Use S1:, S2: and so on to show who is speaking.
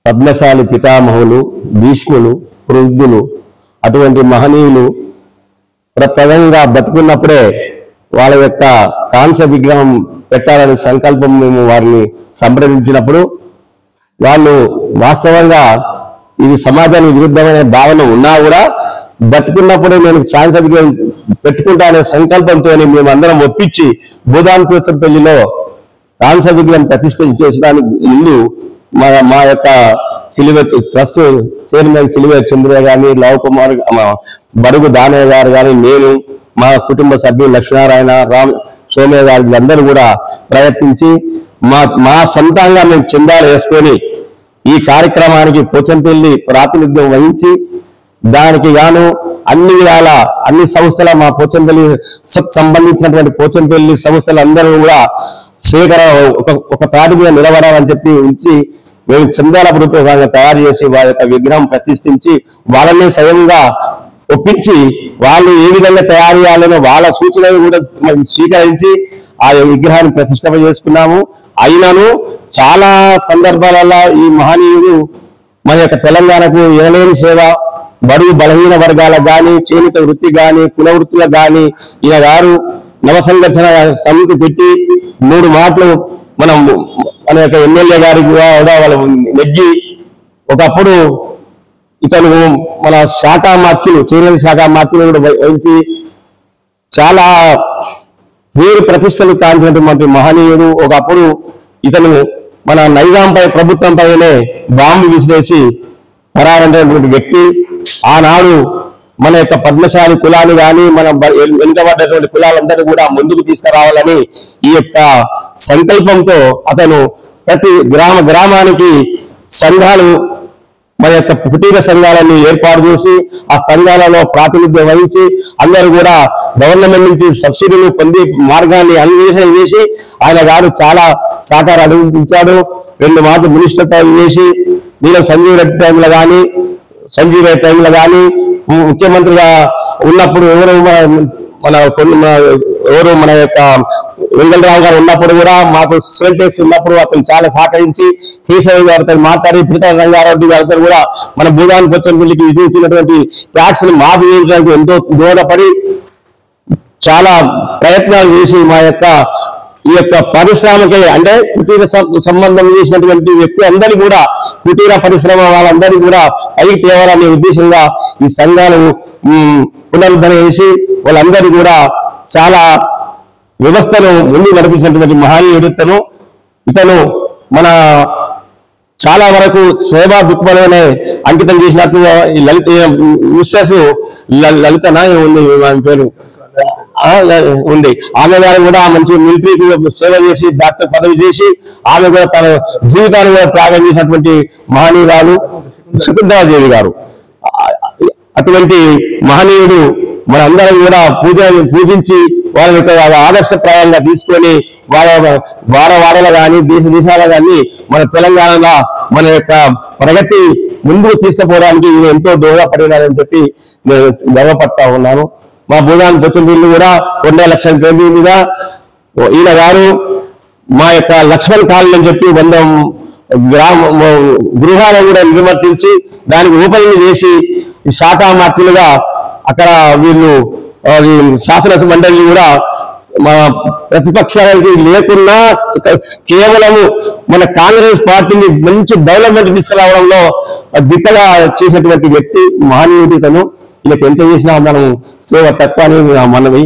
S1: పద్మశాలి పితామహులు, భీష్ములు, వృద్ధులు, అటువంటి మహనీయులు ప్రపంచంగా బతుకున్నప్పుడే వాళ్ళ యొక్క కాంస్య విగ్రహం పెట్టాలనే సంకల్పం మేము వారిని సంప్రదించినప్పుడు వాళ్ళు వాస్తవంగా ఇది సమాజానికి విరుద్ధమైన భావన ఉన్నా కూడా బతుకున్నప్పుడే నేను కాంస్య విగ్రహం పెట్టుకుంటా అనే సంకల్పంతో మేమందరం ఒప్పించి భూదాన్కోచంపల్లిలో కాంస్య విగ్రహం ప్రతిష్ఠించడానికి ముందు మా యొక్క ట్రస్ట్ చైర్మన్ సిలివే చంద్రయ్య గాని, లవ్ కుమార్, బడుగు దానయ్య గారు కానీ, నేను, మా కుటుంబ సభ్యులు లక్ష్మీనారాయణ, సోమయ్య గారు వీళ్ళందరూ కూడా ప్రయత్నించి మా సొంతంగా మేము చందాలు వేసుకొని ఈ కార్యక్రమానికి పోచంపల్లి ప్రాతినిధ్యం వహించి దానికి గాను అన్ని విధాల అన్ని సంస్థల మా పోచంపల్లి సంబంధించినటువంటి పోచంపల్లి సంస్థలందరూ కూడా ఒక తాటి మీద నిలబడాలని చెప్పి ఉంచి మేము చందాల ప్రభుత్వంగా తయారు చేసి వారి యొక్క విగ్రహం ప్రతిష్ఠించి వాళ్ళని స్వయంగా ఒప్పించి వాళ్ళు ఏ విధంగా తయారు చేయాలనో వాళ్ళ సూచనలు కూడా స్వీకరించి ఆ విగ్రహాన్ని ప్రతిష్ఠ చేసుకున్నాము. అయినను చాలా సందర్భాలలో ఈ మహనీయుడు మన యొక్క తెలంగాణకు ఎనలేని సేవ, బడుగు బలహీన వర్గాలకు కానీ, చేనేత వృత్తి కానీ, కుల వృత్తులకు కానీ ఈయన గారు నవ సంఘర్షణ సమితి పెట్టి 3 మాటలు మన యొక్క ఎమ్మెల్యే గారికి కూడా వాళ్ళు నెగ్గి ఒకప్పుడు ఇతను మన శాఖ మార్చులు చేనేత శాఖ మార్చులు కూడా వహించి చాలా పేరు ప్రతిష్టలు కాల్చినటువంటి మహనీయుడు. ఒకప్పుడు ఇతను మన నైజాంపై ప్రభుత్వంపైనే బాంబు విసిరేసి పరారైనటువంటి వ్యక్తి. ఆనాడు మన యొక్క పద్మశాలి కులాన్ని కానీ మన వెనుకబడ్డటువంటి కులాలందరినీ కూడా ముందుకు తీసుకురావాలని ఈ యొక్క సంకల్పంతో అతను ప్రతి గ్రామానికి సంఘాలు మన యొక్క కుటీర సంఘాలను ఏర్పాటు చేసి ఆ సంఘాలలో ప్రాతినిధ్యం వహించి అందరూ కూడా గవర్నమెంట్ నుంచి సబ్సిడీలు పొంది మార్గాన్ని అన్వేషణ చేసి ఆయన గారు చాలా సహకారం అందించాడు. 2 మాటలు మినిస్టర్ టైం చేసి నేను సంజీవ్ రెడ్డి టైంలో కానీ ముఖ్యమంత్రిగా ఉన్నప్పుడు ఎవరు మన యొక్క వెంగళరావు గారు ఉన్నప్పుడు కూడా మాకు సేల్ ట్యాక్స్ ఉన్నప్పుడు అతను చాలా సహకరించి కేశవ్ గారితో మాట్లాడి పితా రంగారెడ్డి గారితో కూడా మన భూదాన్కోచంపల్లికి విధించినటువంటి ట్యాక్స్ ని మాఫీ చేయించడానికి ఎంతో దోహదపడి చాలా ప్రయత్నాలు చేసి ఈ యొక్క పరిశ్రమకి అంటే కుటీర సంబంధం చేసినటువంటి వ్యక్తి అందరినీ కూడా కుటీర పరిశ్రమ వాళ్ళందరినీ కూడా పైకి తేవాలనే ఉద్దేశంగా ఈ సంఘాలు పునరుద్ధరణ చేసి వాళ్ళందరూ కూడా చాలా వ్యవస్థను ముందు నడిపించినటువంటి మహనీయుడు ఇతను మన చాలా వరకు సేవా దృక్పథాలనే అంకితం చేసినట్టు ఈ లలితనా ఉంది పేరు ఉంది. ఆమె గారు కూడా మంచి మిలిటరీకి సేవ చేసి డాక్టర్ పదవి చేసి ఆమె కూడా తన జీవితాన్ని కూడా త్యాగం చేసినటువంటి మహనీయురాలు శకుంతలాదేవి గారు. అటువంటి మహనీయుడు మనందరం కూడా పూజించి వాళ్ళ యొక్క ఆదర్శప్రాయంగా తీసుకొని వాడలో కానీ దేశాలలో కానీ మన తెలంగాణలో మన యొక్క ప్రగతి ముందుకు తీసుకుపోవడానికి ఇది ఎంతో దోహదపడినారని చెప్పి నేను గర్వపడతా ఉన్నాను. మా భూదాన్కోచంపల్లి కూడా 2 లక్షల పేరు మీద ఈయన గారు మా యొక్క లక్ష్మణ్ కాలనీ అని చెప్పి 100 గృహాలను కూడా నిర్వర్తించి దానికి ఓపెనింగ్ చేసి శాఖా మార్చులుగా అక్కడ వీళ్ళు శాసన మండలి కూడా మన ప్రతిపక్షాలకి లేకున్నా కేవలము మన కాంగ్రెస్ పార్టీని మంచి డెవలప్మెంట్ తీసుకురావడంలో దిట్టగా చేసినటువంటి వ్యక్తి మహనీయుడు ఇతను. ఇలా ఎంత చేసినా మనం సేవ తక్కువ అనేది మనది.